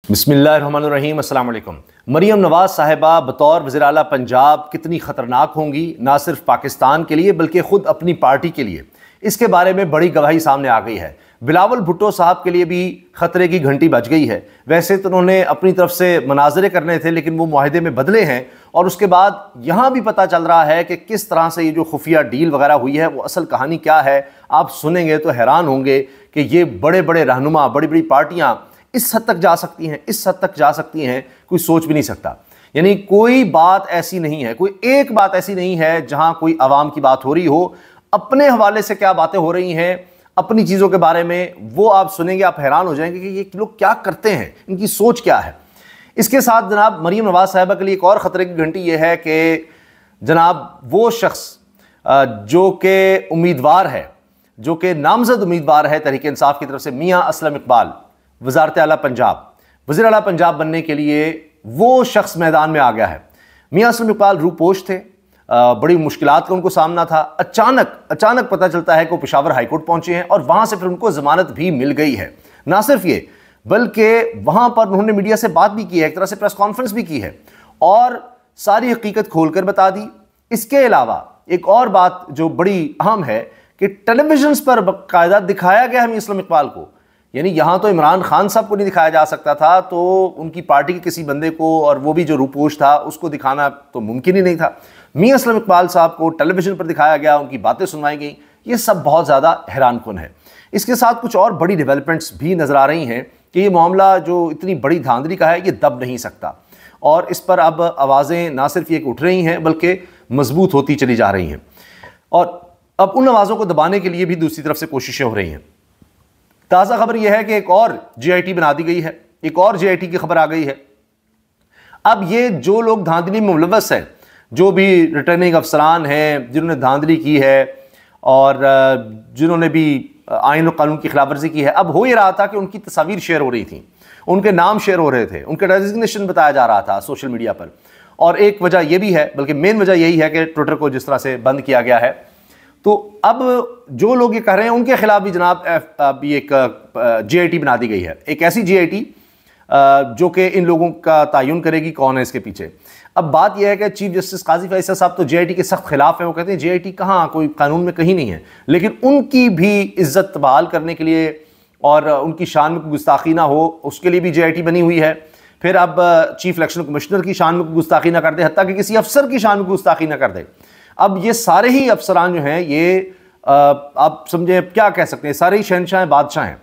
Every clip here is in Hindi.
बिस्मिल्लाहिर्रहमानिर्रहीम, अस्सलाम वालेकुम। मरीम नवाज़ साहिबा बतौर वज़ीर आला पंजाब कितनी ख़तरनाक होंगी, ना सिर्फ पाकिस्तान के लिए बल्कि ख़ुद अपनी पार्टी के लिए, इसके बारे में बड़ी गवाही सामने आ गई है। बिलावल भुट्टो साहब के लिए भी ख़तरे की घंटी बज गई है। वैसे तो उन्होंने अपनी तरफ से मनाजरे करने थे, लेकिन वो मुआहदे में बदले हैं और उसके बाद यहाँ भी पता चल रहा है कि किस तरह से ये जो खुफिया डील वगैरह हुई है वो असल कहानी क्या है। आप सुनेंगे तो हैरान होंगे कि ये बड़े बड़े रहनुमा, बड़ी बड़ी पार्टियाँ इस हद तक जा सकती हैं, इस हद तक जा सकती हैं, कोई सोच भी नहीं सकता। यानी कोई बात ऐसी नहीं है, कोई एक बात ऐसी नहीं है जहां कोई अवाम की बात हो रही हो। अपने हवाले से क्या बातें हो रही हैं अपनी चीज़ों के बारे में, वो आप सुनेंगे, आप हैरान हो जाएंगे कि ये लोग क्या करते हैं, इनकी सोच क्या है। इसके साथ जनाब मरीम नवाज़ साहिबा के लिए एक और ख़तरे की घंटी ये है कि जनाब वो शख्स जो कि उम्मीदवार है, जो कि नामजद उम्मीदवार है तहरीक इंसाफ की तरफ से, मियाँ असलम इकबाल वज़ारत आला पंजाब, वज़ीर आला पंजाब बनने के लिए वो शख्स मैदान में आ गया है। मियाँ असलम इकबाल रूपोश थे, बड़ी मुश्किलात का उनको सामना था। अचानक पता चलता है कि वो पेशावर हाईकोर्ट पहुंचे हैं और वहां से फिर उनको जमानत भी मिल गई है। ना सिर्फ ये बल्कि वहां पर उन्होंने मीडिया से बात भी की है, एक तरह से प्रेस कॉन्फ्रेंस भी की है और सारी हकीकत खोलकर बता दी। इसके अलावा एक और बात जो बड़ी अहम है कि टेलीविजन पर बाकायदा दिखाया गया है मियाँ असलम इकबाल को। यानी यहाँ तो इमरान खान साहब को नहीं दिखाया जा सकता था, तो उनकी पार्टी के किसी बंदे को, और वो भी जो रूपोश था, उसको दिखाना तो मुमकिन ही नहीं था। मियाँ असलम इकबाल साहब को टेलीविजन पर दिखाया गया, उनकी बातें सुनवाई गई। ये सब बहुत ज़्यादा हैरानकुन है। इसके साथ कुछ और बड़ी डेवलपमेंट्स भी नज़र आ रही हैं कि ये मामला जो इतनी बड़ी धांधली का है ये दब नहीं सकता और इस पर अब आवाज़ें ना सिर्फ ये उठ रही हैं बल्कि मजबूत होती चली जा रही हैं और अब उन आवाज़ों को दबाने के लिए भी दूसरी तरफ से कोशिशें हो रही हैं। ताज़ा खबर यह है कि एक और JIT बना दी गई है, एक और JIT की खबर आ गई है। अब ये जो लोग धांधली में मुलव्वस हैं, जो भी रिटर्निंग अफसरान हैं जिन्होंने धांधली की है और जिन्होंने भी आइन और कानून की खिलाफवर्जी की है, अब हो ये रहा था कि उनकी तस्वीर शेयर हो रही थी, उनके नाम शेयर हो रहे थे, उनके डेजिग्नेशन बताया जा रहा था सोशल मीडिया पर। और एक वजह यह भी है, बल्कि मेन वजह यही है कि ट्विटर को जिस तरह से बंद किया गया है, तो अब जो लोग ये कह रहे हैं उनके खिलाफ भी जनाब अभी एक JIT बना दी गई है। एक ऐसी JIT जो कि इन लोगों का तयन करेगी कौन है इसके पीछे। अब बात यह है कि चीफ जस्टिस काजी फैसल साहब तो JIT के सख्त खिलाफ हैं। वो कहते हैं JIT कहाँ, कोई कानून में कहीं नहीं है, लेकिन उनकी भी इज्जत बहाल करने के लिए और उनकी शान में गुस्ताखी ना हो उसके लिए भी JIT बनी हुई है। फिर अब चीफ इलेक्शन कमिश्नर की शान में गुस्ताखी ना कर दे, हत्ता कि किसी अफसर की शान में गुस्ताखी ना कर दे। अब ये सारे ही अफसरान जो हैं ये आप समझे क्या कह सकते हैं, सारे ही शहनशाह बादशाह हैं।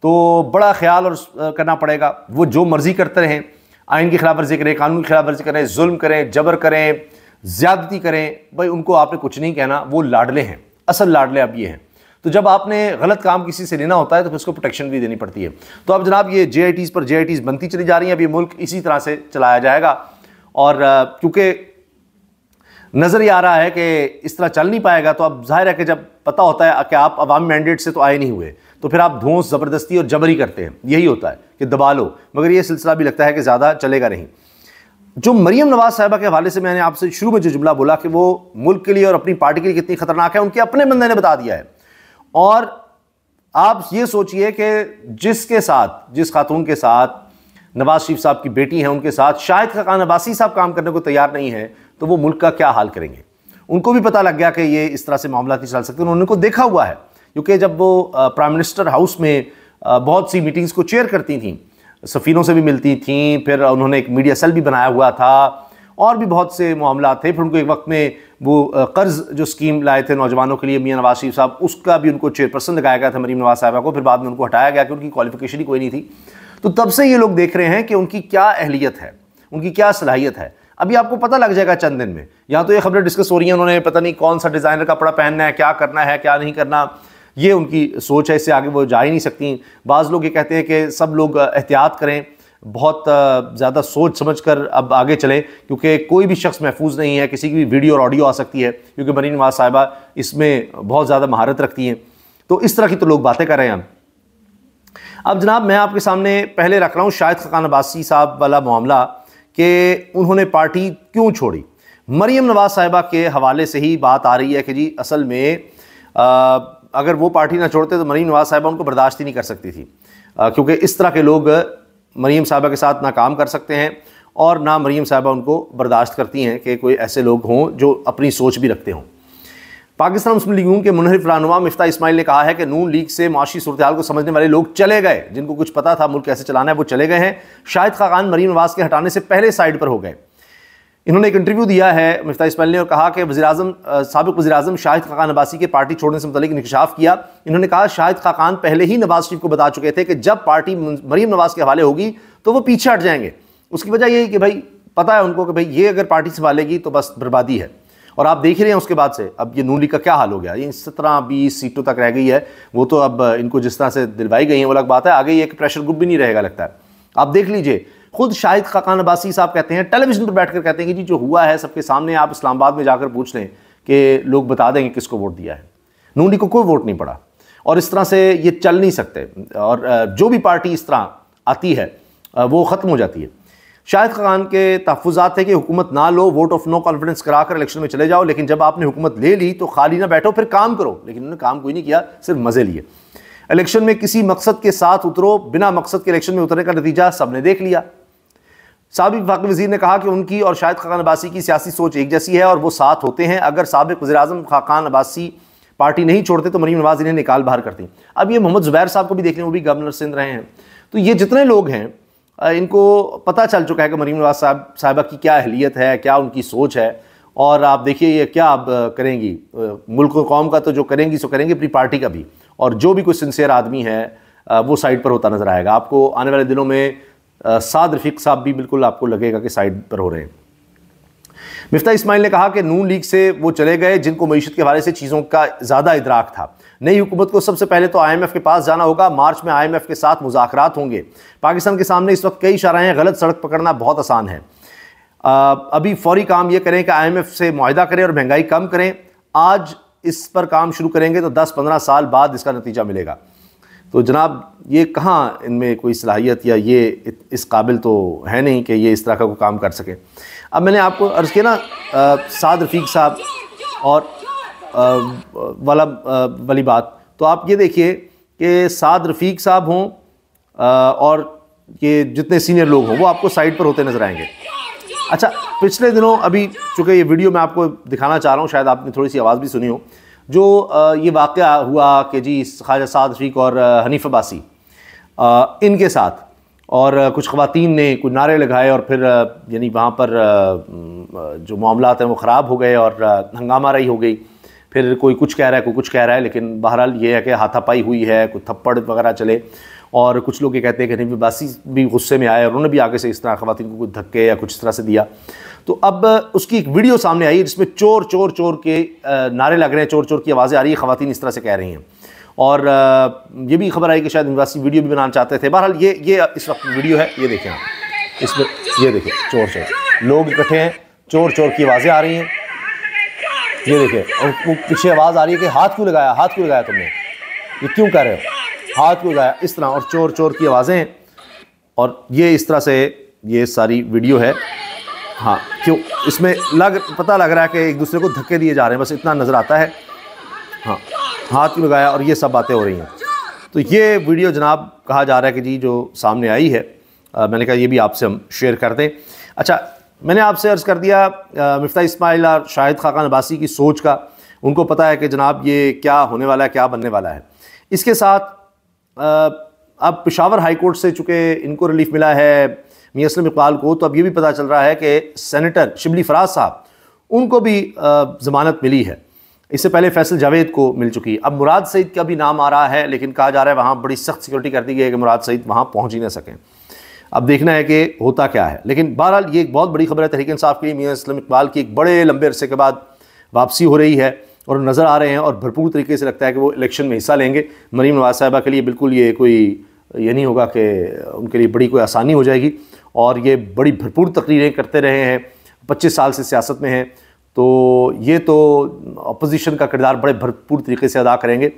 तो बड़ा ख्याल और करना पड़ेगा। वो जो मर्जी करते रहें, आइन की खिलाफ वर्जी करें, कानून की खिलाफ वर्जी करें, जुल्म करें, जबर करें, ज्यादती करें, भाई उनको आपने कुछ नहीं कहना। वो लाडले हैं, असल लाडले अब ये हैं। तो जब आपने गलत काम किसी से लेना होता है तो फिर उसको प्रोटेक्शन भी देनी पड़ती है। तो अब जनाब ये JITs पर JITs बनती चली जा रही हैं। अब ये मुल्क इसी तरह से चलाया जाएगा और क्योंकि नज़र ये आ रहा है कि इस तरह चल नहीं पाएगा, तो अब जाहिर है कि जब पता होता है कि आप अवामी मैंडेट से तो आए नहीं हुए, तो फिर आप धौंस, ज़बरदस्ती और जबरी करते हैं। यही होता है कि दबा लो, मगर ये सिलसिला भी लगता है कि ज़्यादा चलेगा नहीं। जो मरीम नवाज़ साहिबा के हवाले से मैंने आपसे शुरू में जो जुमला बोला कि वो मुल्क के लिए और अपनी पार्टी के लिए कितनी ख़तरनाक है, उनके अपने बंदे ने बता दिया है। और आप ये सोचिए कि जिसके साथ, जिस खातून के साथ नवाज शरीफ साहब की बेटी है, उनके साथ शाहिद खान अब्बासी साहब काम करने को तैयार नहीं है, तो वो मुल्क का क्या हाल करेंगे। उनको भी पता लग गया कि ये इस तरह से मामला नहीं चल सकते। उन्होंने को देखा हुआ है, क्योंकि जब वो प्राइम मिनिस्टर हाउस में बहुत सी मीटिंग्स को चेयर करती थीं, सफ़ीरों से भी मिलती थीं, फिर उन्होंने एक मीडिया सेल भी बनाया हुआ था और भी बहुत से मामला थे। फिर उनको एक वक्त में वो कर्ज़ जो स्कीम लाए थे नौजवानों के लिए मियाँ नवाज शरीफ साहब, उसका भी उनको चेयरपर्सन लगाया गया था मरीम नवाज साहिबा को। फिर बाद में उनको हटाया गया कि उनकी क्वालिफिकेशन ही कोई नहीं थी। तो तब से ये लोग देख रहे हैं कि उनकी क्या अहलियत है, उनकी क्या सलाहियत है। अभी आपको पता लग जाएगा चंद दिन में। यहाँ तो ये खबरें डिस्कस हो रही हैं, उन्होंने पता नहीं कौन सा डिज़ाइनर कपड़ा पहनना है, क्या करना है, क्या नहीं करना, ये उनकी सोच है। इससे आगे वो जा ही नहीं सकती। बाज़ लोग ये कहते हैं कि सब लोग एहतियात करें, बहुत ज़्यादा सोच समझ कर अब आगे चलें, क्योंकि कोई भी शख्स महफूज नहीं है। किसी की भी वीडियो और ऑडियो आ सकती है, क्योंकि मरीम नवाज़ साहिबा इसमें बहुत ज़्यादा महारत रखती हैं। तो इस तरह की तो लोग बातें कर रहे हैं। अब जनाब मैं आपके सामने पहले रख रहा हूँ शाहिद खान अब्बासी साहब वाला मामला कि उन्होंने पार्टी क्यों छोड़ी। मरीम नवाज़ साहिबा के हवाले से ही बात आ रही है कि जी असल में अगर वो पार्टी ना छोड़ते तो मरीम नवाज़ साहिबा उनको बर्दाश्त ही नहीं कर सकती थी, क्योंकि इस तरह के लोग मरीम साहिबा के साथ ना काम कर सकते हैं और ना मरीम साहिबा उनको बर्दाश्त करती हैं कि कोई ऐसे लोग हों जो अपनी सोच भी रखते हों। पाकिस्तान मुस्लिम लीग नून के मुनहरिफ रहनुमा मिफ्ताह इस्माइल ने कहा है कि नून लीग से माशी सूरत हाल को समझने वाले लोग चले गए, जिनको कुछ पता था मुल्क कैसे चलाना है वो चले गए हैं। शाहिद खाकान मरीम नवाज के हटाने से पहले साइड पर हो गए। इन्होंने एक इंटरव्यू दिया है मिफ्ताह इस्माइल ने और कहा कि साबिक वज़ीर आज़म शाहिद खाकान अब्बासी के पार्टी छोड़ने से मुतल्लिक इंकशाफ किया। इन्होंने कहा शाहिद खाकान पहले ही नवाज शरीफ को बता चुके थे कि जब पार्टी मरीम नवाज के हवाले होगी तो वो पीछे हट जाएंगे। उसकी वजह यही कि भाई पता है उनको कि भाई ये अगर पार्टी संभालेगी तो बस बर्बादी है। और आप देख रहे हैं उसके बाद से अब ये नून लीग का क्या हाल हो गया, ये 17-20 सीटों तक रह गई है। वो तो अब इनको जिस तरह से दिलवाई गई है वो अलग बात है, आगे ये एक प्रेशर ग्रुप भी नहीं रहेगा लगता है। आप देख लीजिए, खुद शाहिद खाकान अब्बासी साहब कहते हैं, टेलीविजन पर बैठकर कहते हैं कि जी जो हुआ है सबके सामने, आप इस्लामाबाद में जाकर पूछ लें कि लोग बता देंगे किसको वोट दिया है। नून लीग को कोई वोट नहीं पड़ा और इस तरह से ये चल नहीं सकते और जो भी पार्टी इस तरह आती है वो ख़त्म हो जाती है। शाहिद खाकान के तहफ़्फ़ुज़ात थे कि हुकूमत ना लो, वोट ऑफ नो कॉन्फिडेंस कराकर इलेक्शन में चले जाओ, लेकिन जब आपने हुकूमत ले ली तो खाली ना बैठो, फिर काम करो। लेकिन उन्होंने काम कोई नहीं किया, सिर्फ मज़े लिए। इलेक्शन में किसी मकसद के साथ उतरो, बिना मकसद के इलेक्शन में उतरने का नतीजा सबने देख लिया। साबिक वफ़ाक़ी वज़ीर ने कहा कि उनकी और शाहिद खाकान अब्बासी की सियासी सोच एक जैसी है और वो साथ होते हैं। अगर साबिक वज़ीर आज़म खाकान अब्बासी पार्टी नहीं छोड़ते तो मरीम नवाज़ इन्हें निकाल बाहर करती। अब ये मोहम्मद ज़ुबैर साहब को भी देख लें, वो भी गवर्नर सिंध रहे हैं। तो ये जितने लोग हैं इनको पता चल चुका है कि मरीम नवाज साहिबा की क्या अहलियत है, क्या उनकी सोच है। और आप देखिए ये क्या अब करेंगी, मुल्क और कौम का तो जो करेंगी सो करेंगी, अपनी पार्टी का भी। और जो भी कोई सिंसियर आदमी है वो साइड पर होता नज़र आएगा। आपको आने वाले दिनों में साद रफ़ीक साहब भी बिल्कुल आपको लगेगा कि साइड पर हो रहे हैं। मिफ्ताह इस्माइल ने कहा कि नून लीग से वो चले गए जिनको मईशत के हवाले से चीज़ों का ज़्यादा इदराक था। नई हुकूमत को सबसे पहले तो IMF के पास जाना होगा। मार्च में IMF के साथ मुज़ाकरात होंगे। पाकिस्तान के सामने इस वक्त कई शराहें, गलत सड़क पकड़ना बहुत आसान है। अभी फौरी काम ये करें कि IMF से मुआहदा करें और महंगाई कम करें। आज इस पर काम शुरू करेंगे तो 10-15 साल बाद इसका नतीजा मिलेगा। तो जनाब ये कहाँ इनमें कोई सलाहियत या ये इस काबिल तो है नहीं कि ये इस तरह का कोई काम कर सके। अब मैंने आपको अर्ज़ किया ना साद रफ़ीक साहब और वाली बात, तो आप ये देखिए कि साद रफ़ीक साहब हों और ये जितने सीनियर लोग हों वो आपको साइड पर होते नज़र आएंगे। अच्छा, पिछले दिनों अभी चूँकि ये वीडियो मैं आपको दिखाना चाह रहा हूँ, शायद आपने थोड़ी सी आवाज़ भी सुनी हो, जो ये वाक़या हुआ कि जी ख्वाजा साद रफ़ीक और हनीफ अब्बासी इनके साथ और कुछ ख़वातीन ने कुछ नारे लगाए और फिर यानी वहाँ पर जो मामलात हैं वो ख़राब हो गए और हंगामा रही हो गई। फिर कोई कुछ कह रहा है, कोई कुछ कह रहा है, लेकिन बहरहाल ये है कि हाथापाई हुई है, कुछ थप्पड़ वगैरह चले। और कुछ लोग ये कहते हैं कि हनीफ अब्बासी भी गुस्से में आए और उन्होंने भी आगे से इस तरह ख़वातीन को कुछ धक्के या कुछ इस तरह से दिया। तो अब उसकी एक वीडियो सामने आई है जिसमें चोर चोर चोर के नारे लग रहे हैं, चोर चोर की आवाज़ें आ रही है, ख़वातीन इस तरह से कह रही हैं। और ये भी खबर आई कि शायद अब्बासी वीडियो भी बनाना चाहते थे। बहरहाल ये इस वक्त वीडियो है, ये देखें आप, इसमें ये देखें चोर चोर लोग इकट्ठे हैं, चोर चोर की आवाज़ें आ रही हैं, ये देखें। और पीछे आवाज़ आ रही है कि हाथ क्यों लगाया, हाथ क्यों लगाया तुमने, ये क्यों कर रहे हो, हाथ क्यों लगाया, इस तरह। और चोर चोर की आवाज़ें हैं और ये इस तरह से ये सारी वीडियो है। हाँ, क्यों इसमें पता लग रहा है कि एक दूसरे को धक्के दिए जा रहे हैं, बस इतना नज़र आता है। हाँ, हाथ क्यों लगाया और ये सब बातें हो रही हैं। तो ये वीडियो जनाब कहा जा रहा है कि जी जो सामने आई है, मैंने कहा ये भी आपसे हम शेयर कर दें। अच्छा, मैंने आपसे अर्ज़ कर दिया मिफ्ताह इस्माइल और शाहिद खाकान अब्बासी की सोच का, उनको पता है कि जनाब ये क्या होने वाला है, क्या बनने वाला है। इसके साथ अब पेशावर हाई कोर्ट से चूँकि इनको रिलीफ मिला है मियां असलम इकबाल को, तो अब ये भी पता चल रहा है कि सेनेटर शिबली फराज साहब उनको भी ज़मानत मिली है। इससे पहले फैसल जावेद को मिल चुकी। अब मुराद सईद का भी नाम आ रहा है, लेकिन कहा जा रहा है वहाँ बड़ी सख्त सिक्योरिटी कर दी गई है कि मुराद सईद वहाँ पहुँच ही ना सकें। अब देखना है कि होता क्या है। लेकिन बहरहाल ये एक बहुत बड़ी खबर है तहरीक इंसाफ के लिए। मियां असलम इकबाल की एक बड़े लंबे अरसे के बाद वापसी हो रही है और नज़र आ रहे हैं और भरपूर तरीके से लगता है कि वो इलेक्शन में हिस्सा लेंगे। मरीम नवाज साहिबा के लिए बिल्कुल ये कोई ये नहीं होगा कि उनके लिए बड़ी कोई आसानी हो जाएगी। और ये बड़ी भरपूर तकरीरें करते रहे हैं, 25 साल से सियासत में हैं, तो ये तो अपोजिशन का किरदार बड़े भरपूर तरीके से अदा करेंगे।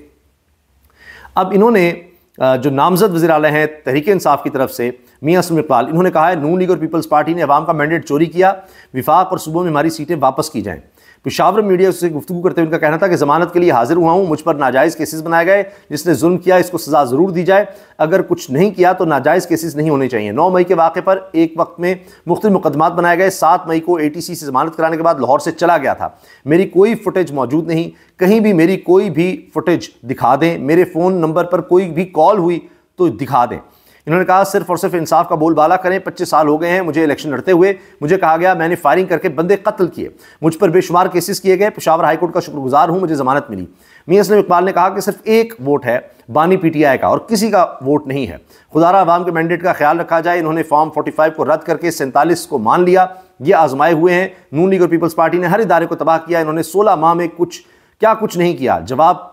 अब इन्होंने जो नामजद वज़ीर आला हैं तहरीक इंसाफ की तरफ से मियां असलम इकबाल, इन्होंने कहा है नून लीग और पीपल्स पार्टी ने अवाम का मैंडेट चोरी किया, विफाक और सूबों में हमारी सीटें वापस की जाएँ। पेशावर मीडिया से गुफ्तगू करते हुए उनका कहना था कि जमानत के लिए हाजिर हुआ हूँ, मुझ पर नाजायज़ केसेस बनाए गए, जिसने जुल्म किया इसको सज़ा ज़रूर दी जाए, अगर कुछ नहीं किया तो नाजायज़ केसेस नहीं होने चाहिए। 9 मई के वाक़े पर एक वक्त में मुख्तलिफ मुकदमात बनाए गए। 7 मई को ATC से जमानत कराने के बाद लाहौर से चला गया था। मेरी कोई फुटेज मौजूद नहीं, कहीं भी मेरी कोई भी फुटेज दिखा दें, मेरे फ़ोन नंबर पर कोई भी कॉल हुई तो दिखा दें। इन्होंने कहा सिर्फ और सिर्फ इंसाफ का बोलबाला करें। 25 साल हो गए हैं मुझे इलेक्शन लड़ते हुए, मुझे कहा गया मैंने फायरिंग करके बंदे कत्ल किए, मुझ पर बेशुमार केसेस किए गए, पेशावर हाईकोर्ट का शुक्रगुजार हूं, मुझे जमानत मिली। मियां असलम इकबाल ने कहा कि सिर्फ एक वोट है बानी PTI का और किसी का वोट नहीं है, खुदारा अवाम के मैंडेट का ख्याल रखा जाए। इन्होंने फॉर्म 45 को रद्द करके 47 को मान लिया। ये आजमाए हुए हैं। नून लीग और पीपल्स पार्टी ने हर इदारे को तबाह किया। इन्होंने 16 माह में कुछ नहीं किया। जवाब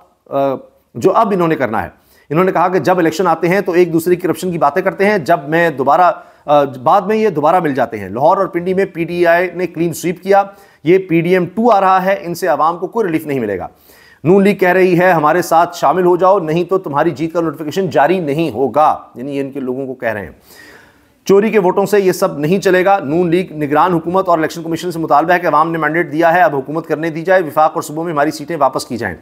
जो अब इन्होंने करना है, इन्होंने कहा कि जब इलेक्शन आते हैं तो एक दूसरे की करप्शन की बातें करते हैं, जब मैं बाद में ये दोबारा मिल जाते हैं। लाहौर और पिंडी में PTI ने क्लीन स्वीप किया, ये PDM 2 आ रहा है, इनसे आवाम को कोई रिलीफ नहीं मिलेगा। नून लीग कह रही है हमारे साथ शामिल हो जाओ, नहीं तो तुम्हारी जीत का नोटिफिकेशन जारी नहीं होगा। यानी ये इनके लोगों को कह रहे हैं। चोरी के वोटों से ये सब नहीं चलेगा। नून लीग निगरान हुकूमत और इलेक्शन कमीशन से मुतालबा है कि अवाम ने मैंडेट दिया है, अब हुकूमत करने दी जाए, विफाक और सूबों में हमारी सीटें वापस की जाएं।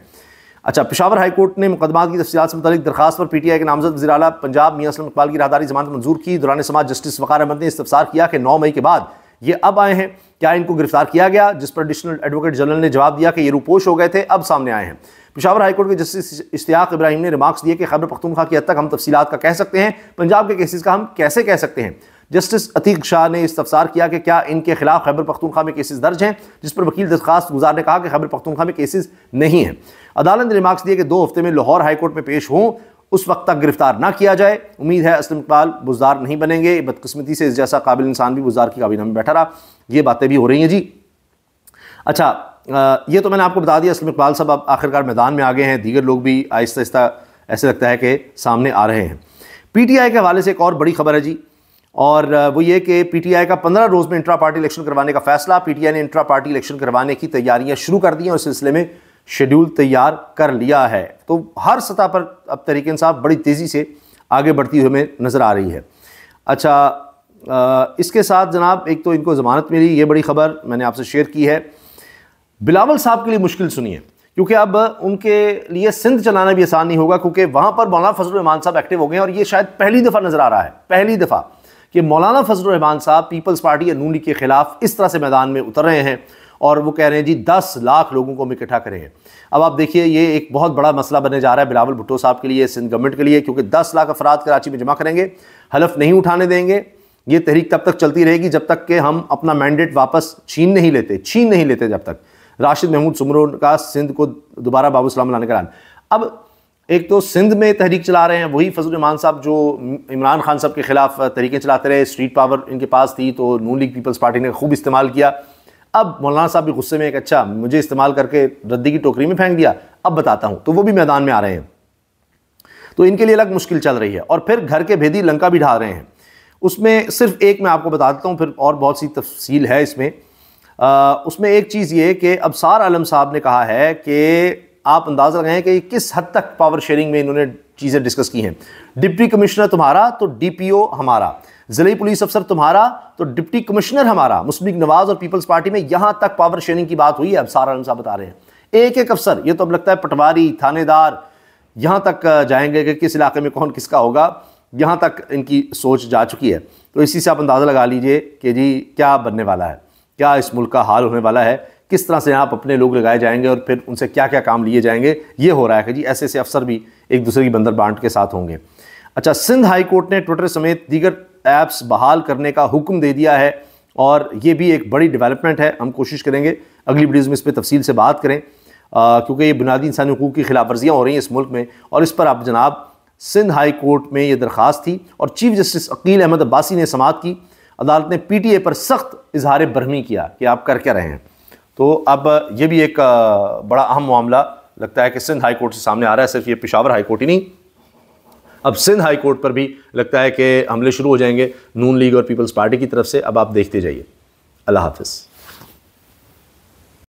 अच्छा, पेशावर हाई कोर्ट ने मुकदमात की तफसीलात से मुतालिक दरखास्त पर PTI के नामजद वज़ीर आला पंजाब मियां असलम इकबाल की राहदारी जमानत मंजूर की। दौरान समात जस्टिस वक़ार अहमद ने इस्तफसार किया कि 9 मई के बाद ये अब आए हैं, क्या इनको गिरफ्तार किया गया, जिस पर एडिशनल एडवोकेट जनरल ने जवाब दिया कि ये रूपोश हो गए थे, अब सामने आए हैं। पेशावर हाईकोर्ट के जस्टिस इश्तियाक इब्राहिम ने रिमार्क्स दिए कि खैबर पख्तूनख्वा की हद तक हम तफसीलात का कह सकते हैं, पंजाब के केसेस का हम कैसे कह सकते हैं। जस्टिस अतीक शाह ने इस्तफसार किया कि क्या इनके खिलाफ खैबर पख्तूनख्वा में केसेस दर्ज हैं, जिस पर वकील दरखास्त गुजार ने कहा कि खैबर पख्तूनख्वा में केसेस नहीं हैं। अदालत ने रिमार्क्स दिए कि 2 हफ्ते में लाहौर हाईकोर्ट में पेश हों, उस वक्त तक गिरफ्तार ना किया जाए। उम्मीद है असलम इकबाल बुज़दार नहीं बनेंगे। बदकिस्मती से इस जैसा काबिल इंसान भी बुज़दार की काबीना में बैठा रहा। ये बातें भी हो रही हैं जी। अच्छा, ये तो मैंने आपको बता दिया। असलम इकबाल साहब अब आखिरकार मैदान में आ गए हैं। दीगर लोग भी आहिस्ता आहिस्ता ऐसे लगता है कि सामने आ रहे हैं। PTI के हवाले से एक और बड़ी खबर है जी, और वो ये कि PTI का 15 रोज़ में इंट्रा पार्टी इलेक्शन करवाने का फैसला। PTI ने इंट्रा पार्टी इलेक्शन करवाने की तैयारियां शुरू कर दी हैं और इस सिलसिले में शेड्यूल तैयार कर लिया है। तो हर सतह पर अब तहरीक इंसाफ बड़ी तेज़ी से आगे बढ़ती हुई हमें नज़र आ रही है। अच्छा, इसके साथ जनाब एक तो इनको ज़मानत मिली, ये बड़ी ख़बर मैंने आपसे शेयर की है। बिलावल साहब के लिए मुश्किल सुनिए, क्योंकि अब उनके लिए सिंध चलाना भी आसान नहीं होगा, क्योंकि वहाँ पर मौलाना फजल रहमान साहब एक्टिव हो गए हैं। और ये शायद पहली दफ़ा नज़र आ रहा है, पहली दफ़ा कि मौलाना फजल रहमान साहब पीपल्स पार्टी या नून लीग के खिलाफ इस तरह से मैदान में उतर रहे हैं और वो कह रहे हैं जी 10 लाख लोगों को हम इकट्ठा करेंगे। अब आप देखिए, ये एक बहुत बड़ा मसला बनने जा रहा है बिलावल भुट्टो साहब के लिए, सिंध गवर्नमेंट के लिए, क्योंकि 10 लाख अफराद कराची में जमा करेंगे, हलफ नहीं उठाने देंगे। ये तहरीक तब तक चलती रहेगी जब तक कि हम अपना मैंडेट वापस छीन नहीं लेते जब तक। राशिद महमूद सुमरो का सिंध को दोबारा बाबू सलाम लाने का ऐलान। अब एक तो सिंध में तहरीक चला रहे हैं वही फजल रहमान साहब जो इमरान खान साहब के खिलाफ तहरीकें चलाते रहे, स्ट्रीट पावर इनके पास थी, तो नून लीग पीपल्स पार्टी ने खूब इस्तेमाल किया। अब मौलाना साहब भी गुस्से में एक अच्छा मुझे इस्तेमाल करके रद्दी की टोकरी में फेंक दिया, अब बताता हूँ, तो वो भी मैदान में आ रहे हैं। तो इनके लिए अलग मुश्किल चल रही है। और फिर घर के भेदी लंका भी ढा रहे हैं। उसमें सिर्फ एक मैं आपको बता देता हूँ, फिर और बहुत सी तफसील है इसमें। उसमें एक चीज़ ये कि अबसार आलम साहब ने कहा है कि आप अंदाज़ा लगाएं कि किस हद तक पावर शेयरिंग में इन्होंने चीज़ें डिस्कस की हैं। डिप्टी कमिश्नर तुम्हारा तो DPO हमारा, ज़िले पुलिस अफसर तुम्हारा तो डिप्टी कमिश्नर हमारा। मुस्लिम लीग नवाज और पीपल्स पार्टी में यहाँ तक पावर शेयरिंग की बात हुई है। अबसार आलम साहब बता रहे हैं एक एक अफसर, ये तो अब लगता है पटवारी थानेदार यहाँ तक जाएंगे कि किस इलाके में कौन किसका होगा, यहाँ तक इनकी सोच जा चुकी है। तो इसी से आप अंदाज़ा लगा लीजिए कि जी क्या बनने वाला है, क्या इस मुल्क का हाल होने वाला है, किस तरह से यहाँ पर अपने लोग लगाए जाएंगे और फिर उनसे क्या क्या काम लिए जाएंगे। ये हो रहा है कि जी ऐसे ऐसे अफसर भी एक दूसरे की बंदर बांट के साथ होंगे। अच्छा, सिंध हाई कोर्ट ने ट्विटर समेत दीगर ऐप्स बहाल करने का हुक्म दे दिया है और ये भी एक बड़ी डेवलपमेंट है। हम कोशिश करेंगे अगली वीडियोज़ में इस पर तफसील से बात करें, क्योंकि ये बुनियादी इंसानी हुकूक की खिलाफ वर्जियाँ हो रही हैं इस मुल्क में। और इस पर आप जनाब सिंध हाई कोर्ट में ये दरख्वास्त थी और चीफ जस्टिस अकील अहमद अब्बासी ने समाअत की। अदालत ने PTA पर सख्त इजहार बरहमी किया कि आप कर क्या रहे हैं। तो अब ये भी एक बड़ा अहम मामला लगता है कि सिंध हाई कोर्ट से सामने आ रहा है। सिर्फ ये पेशावर हाई कोर्ट ही नहीं, अब सिंध हाई कोर्ट पर भी लगता है कि हमले शुरू हो जाएंगे नून लीग और पीपल्स पार्टी की तरफ से। अब आप देखते जाइए। अल्लाह हाफ़िज़।